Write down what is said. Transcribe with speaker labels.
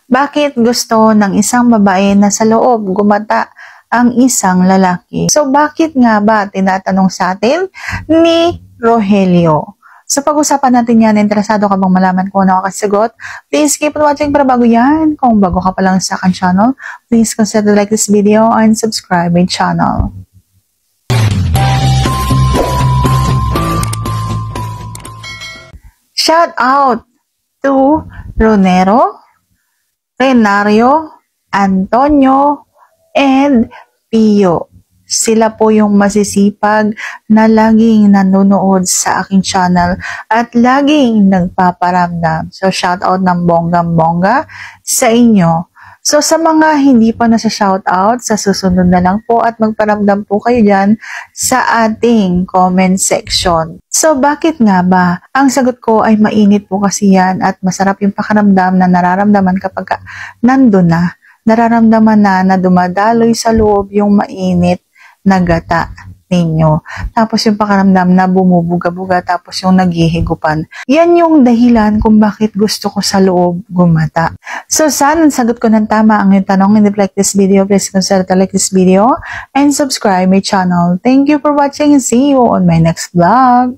Speaker 1: Bakit gusto ng isang babae na sa loob gumata ang isang lalaki? So bakit nga ba tinatanong sa atin ni Rogelio? So pag-usapan natin yan, interesado ka bang malaman kung ano nakakasagot? Please keep on watching para bago yan. Kung bago ka pa lang sa akin channel, please consider like this video and subscribe my channel. Shout out to Ronero, Renario, Antonio, and Pio. Sila po yung masisipag na laging nanonood sa aking channel at laging nagpaparamdam. So, shout out ng bonggang-bongga sa inyo. So, sa mga hindi pa nasa shout out, sa susunod na lang po at magparamdam po kayo dyan sa ating comment section. So, bakit nga ba? Ang sagot ko ay mainit po kasi yan at masarap yung pakaramdam na nararamdaman kapag nandun na. Nararamdaman na dumadaloy sa loob yung mainit na gata ninyo. Tapos yung pakaramdam na bumubuga-buga tapos yung naghihigupan. Yan yung dahilan kung bakit gusto ko sa loob gumata. So, sana sagot ko ng tama ang yung tanong. And if you like this video, please consider to like this video and subscribe my channel. Thank you for watching and see you on my next vlog.